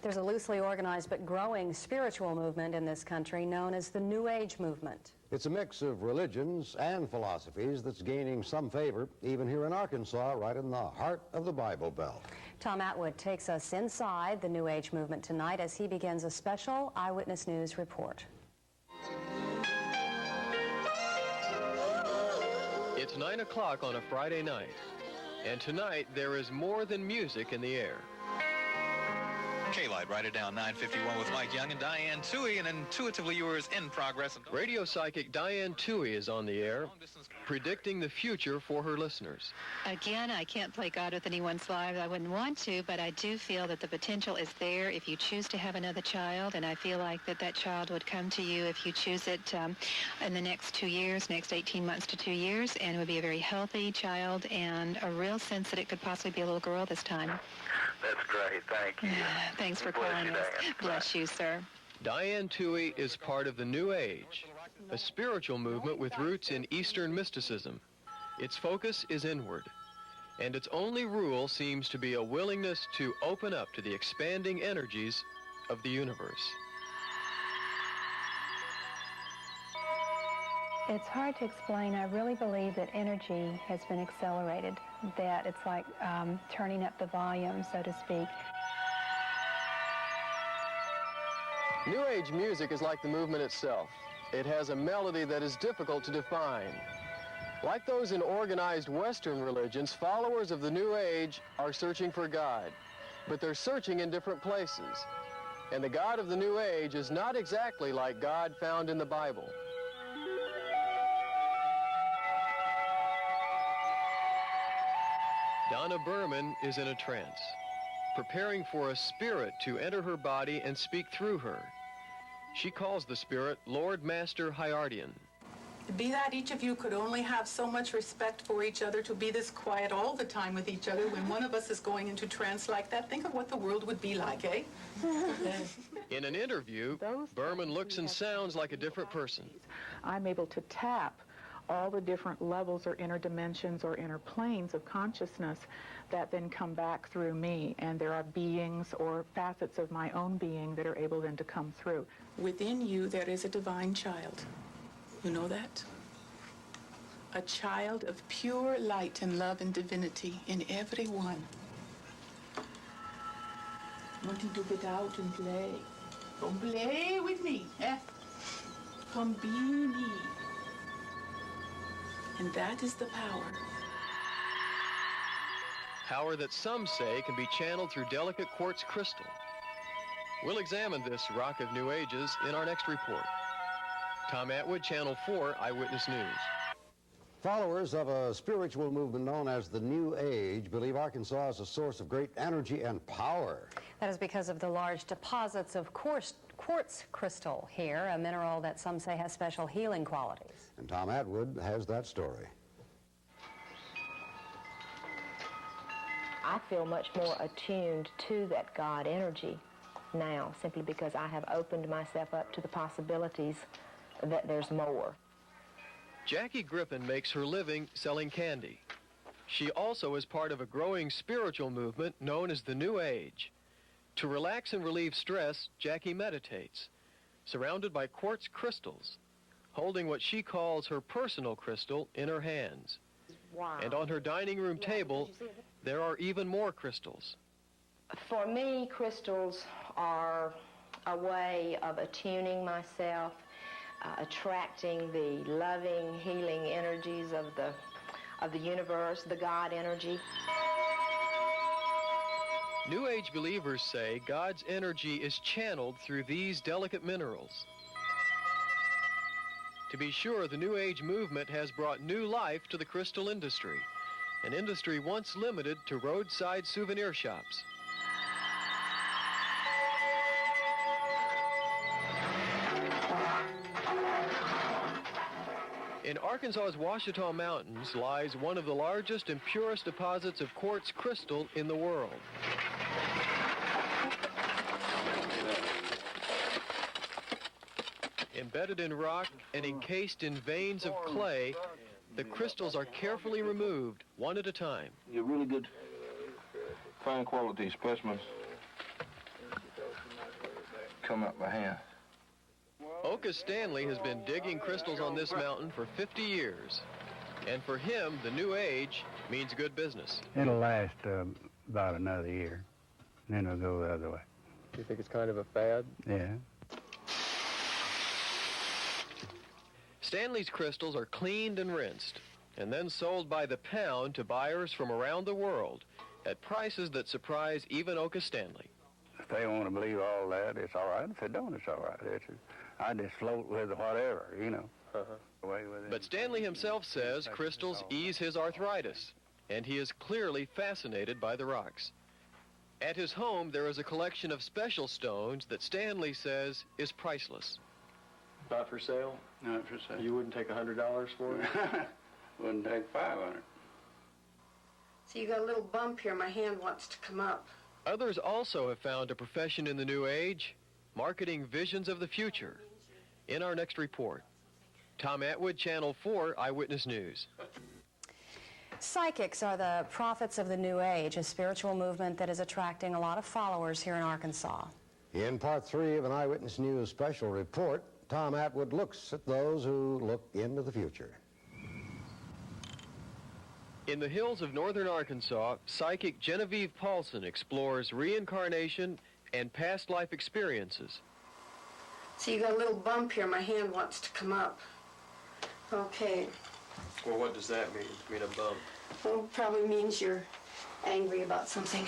There's a loosely organized but growing spiritual movement in this country known as the New Age movement. It's a mix of religions and philosophies that's gaining some favor, even here in Arkansas, right in the heart of the Bible Belt. Tom Atwood takes us inside the New Age movement tonight as he begins a special Eyewitness News report. It's 9 o'clock on a Friday night, and tonight there is more than music in the air. K-Light, write it down, 9:51 with Mike Young and Diane Toohey, and Intuitively Yours in progress. Radio psychic Diane Toohey is on the air, predicting the future for her listeners. Again, I can't play God with anyone's life. I wouldn't want to, but I do feel that the potential is there if you choose to have another child, and I feel like that child would come to you if you choose it in the next 2 years, next 18 months to 2 years, and it would be a very healthy child and a real sense that it could possibly be a little girl this time. That's great. Thank you. Thanks for calling us. Bless you, sir. Diane Toohey is part of the New Age, a spiritual movement with roots in Eastern mysticism. Its focus is inward, and its only rule seems to be a willingness to open up to the expanding energies of the universe. It's hard to explain. I really believe that energy has been accelerated, that it's like turning up the volume, so to speak. New Age music is like the movement itself. It has a melody that is difficult to define. Like those in organized Western religions, followers of the New Age are searching for God, but they're searching in different places. And the God of the New Age is not exactly like God found in the Bible. Donna Berman is in a trance, preparing for a spirit to enter her body and speak through her. She calls the spirit Lord Master Hyardian. Be that each of you could only have so much respect for each other to be this quiet all the time with each other when one of us is going into trance like that. Think of what the world would be like, eh? In an interview, Berman looks and sounds like a different person. I'm able to tap all the different levels or inner dimensions or inner planes of consciousness that then come back through me. And there are beings or facets of my own being that are able then to come through. Within you, there is a divine child. You know that? A child of pure light and love and divinity in everyone. Wanting to get out and play. Come play with me, eh? Come be me. And that is the power. Power that some say can be channeled through delicate quartz crystal. We'll examine this rock of New Ages in our next report. Tom Atwood, Channel 4 Eyewitness News. Followers of a spiritual movement known as the New Age believe Arkansas is a source of great energy and power. That is because of the large deposits of quartz crystal here, a mineral that some say has special healing qualities. And Tom Atwood has that story. I feel much more attuned to that God energy now, simply because I have opened myself up to the possibilities that there's more. Jackie Griffin makes her living selling candy. She also is part of a growing spiritual movement known as the New Age. To relax and relieve stress, Jackie meditates, surrounded by quartz crystals, holding what she calls her personal crystal in her hands. Wow. And on her dining room table, there are even more crystals. For me, crystals are a way of attuning myself, attracting the loving, healing energies of the universe, the God energy. New Age believers say God's energy is channeled through these delicate minerals. To be sure, the New Age movement has brought new life to the crystal industry, an industry once limited to roadside souvenir shops. In Arkansas's Ouachita Mountains lies one of the largest and purest deposits of quartz crystal in the world. Embedded in rock and encased in veins of clay, the crystals are carefully removed, one at a time. You're really good, fine quality specimens. come up by hand. Oka Stanley has been digging crystals on this mountain for 50 years. And for him, the New Age means good business. It'll last about another year, and then it'll go the other way. You think it's kind of a fad? Yeah. Stanley's crystals are cleaned and rinsed, and then sold by the pound to buyers from around the world at prices that surprise even Oka Stanley. If they want to believe all that, it's all right. If they don't, it's all right. I just float with whatever, you know. Away with it. But Stanley himself says crystals ease his arthritis, and he is clearly fascinated by the rocks. At his home, there is a collection of special stones that Stanley says is priceless. Not for sale? Not for sale. You wouldn't take $100 for it? Wouldn't take 500. So you got a little bump here. My hand wants to come up. Others also have found a profession in the New Age, marketing visions of the future. In our next report, Tom Atwood, Channel 4 Eyewitness News. Psychics are the prophets of the New Age, a spiritual movement that is attracting a lot of followers here in Arkansas. In part 3 of an Eyewitness News special report, Tom Atwood looks at those who look into the future. In the hills of northern Arkansas, psychic Genevieve Paulson explores reincarnation and past life experiences. So you got a little bump here. My hand wants to come up. Okay. Well, what does that mean? A bump? Well, probably means you're angry about something.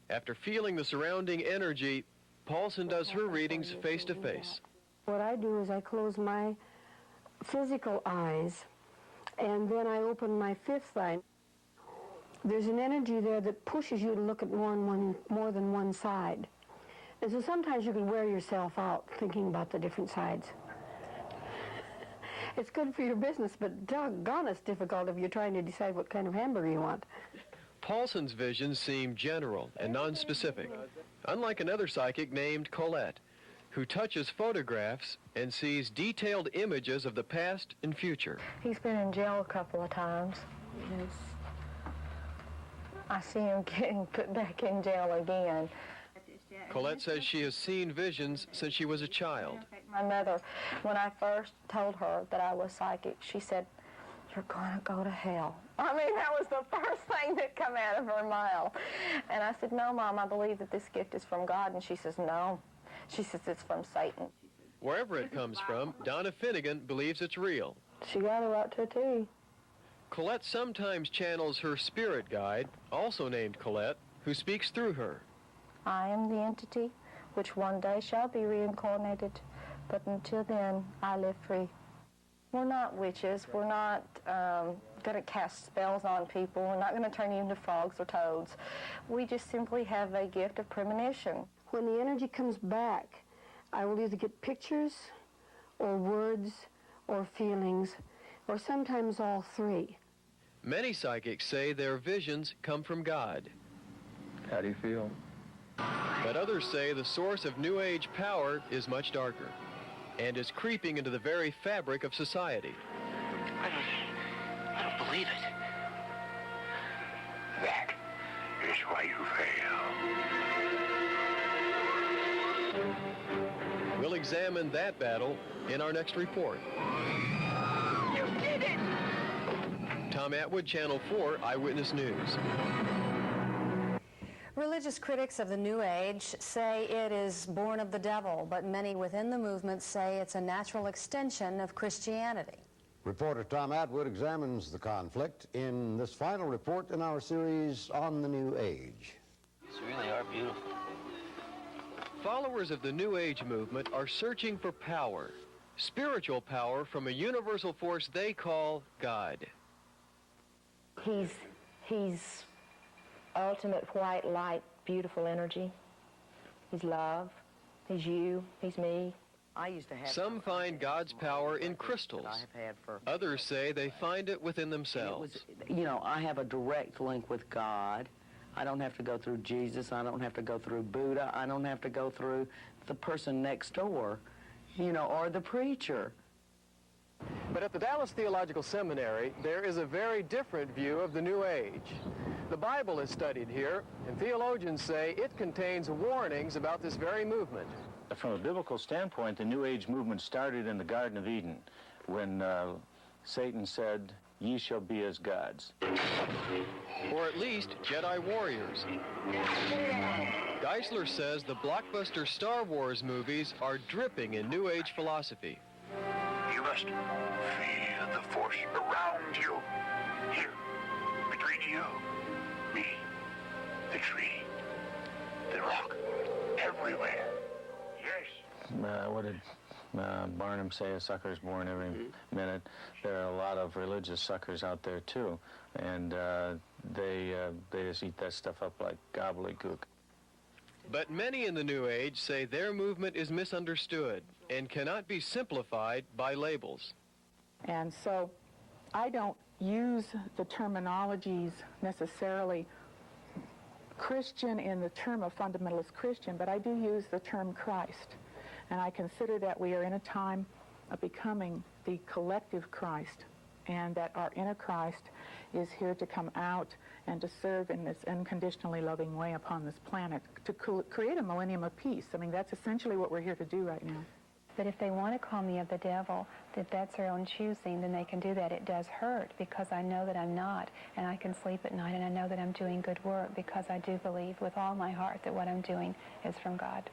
After feeling the surrounding energy, Paulson does her readings face to face. What I do is I close my physical eyes, and then I open my fifth eye. There's an energy there that pushes you to look at more than one side. And so sometimes you can wear yourself out thinking about the different sides. It's good for your business, but doggone, it's difficult if you're trying to decide what kind of hamburger you want. Paulson's visions seem general and non-specific, unlike another psychic named Colette, who touches photographs and sees detailed images of the past and future. He's been in jail a couple of times. Yes. I see him getting put back in jail again. Colette says she has seen visions since she was a child. My mother, when I first told her that I was psychic, she said, "You're going to go to hell." I mean, that was the first thing that came out of her mouth. And I said, "No, Mom, I believe that this gift is from God." And she says, "No." She says, "It's from Satan." Wherever it comes from, Donna Finnegan believes it's real. She got her right to a T. Colette sometimes channels her spirit guide, also named Colette, who speaks through her. I am the entity which one day shall be reincarnated, but until then, I live free. We're not witches. We're not going to cast spells on people. We're not going to turn you into frogs or toads. We just simply have a gift of premonition. When the energy comes back, I will either get pictures or words or feelings, or sometimes all three. Many psychics say their visions come from God. How do you feel? But others say the source of New Age power is much darker and is creeping into the very fabric of society. I don't believe it. That is why you fail. We'll examine that battle in our next report. You did it! Tom Atwood, Channel 4 Eyewitness News. Religious critics of the New Age say it is born of the devil, but many within the movement say it's a natural extension of Christianity. Reporter Tom Atwood examines the conflict in this final report in our series on the New Age. These really are beautiful. Followers of the New Age movement are searching for power, spiritual power from a universal force they call God. He's ultimate white light, beautiful energy. He's love. He's you. He's me. I used to have. Some find God's power in crystals. Others say they find it within themselves. You know, I have a direct link with God. I don't have to go through Jesus. I don't have to go through Buddha. I don't have to go through the person next door, you know, or the preacher. But at the Dallas Theological Seminary, there is a very different view of the New Age. The Bible is studied here, and theologians say it contains warnings about this very movement. From a biblical standpoint, the New Age movement started in the Garden of Eden when Satan said, "Ye shall be as gods." Or at least Jedi warriors. Geisler says the blockbuster Star Wars movies are dripping in New Age philosophy. You must feel the force around you. Here, between you, me, the tree, the rock, everywhere. Yes. What did Barnum say? A sucker's born every minute. There are a lot of religious suckers out there too, and they just eat that stuff up like gobbledygook. But many in the New Age say their movement is misunderstood and cannot be simplified by labels. And so I don't use the terminologies necessarily Christian in the term of fundamentalist Christian, but I do use the term Christ. And I consider that we are in a time of becoming the collective Christ, and that our inner Christ is here to come out and to serve in this unconditionally loving way upon this planet, to create a millennium of peace. I mean, that's essentially what we're here to do right now. But if they want to call me of the devil, that that's their own choosing, then they can do that. It does hurt because I know that I'm not, and I can sleep at night, and I know that I'm doing good work because I do believe with all my heart that what I'm doing is from God.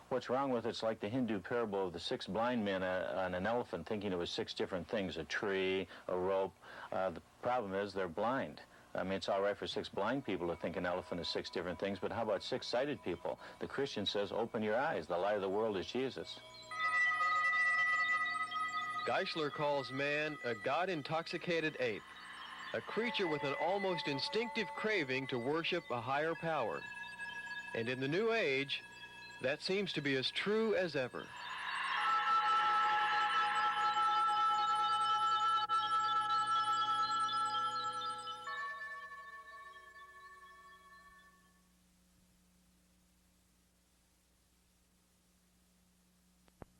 What's wrong with it's like the Hindu parable of the 6 blind men on an elephant thinking it was 6 different things, a tree, a rope. The problem is they're blind. I mean, it's all right for 6 blind people to think an elephant is 6 different things, but how about 6 sighted people? The Christian says, open your eyes. The light of the world is Jesus. Geisler calls man a God-intoxicated ape, a creature with an almost instinctive craving to worship a higher power. And in the New Age, that seems to be as true as ever.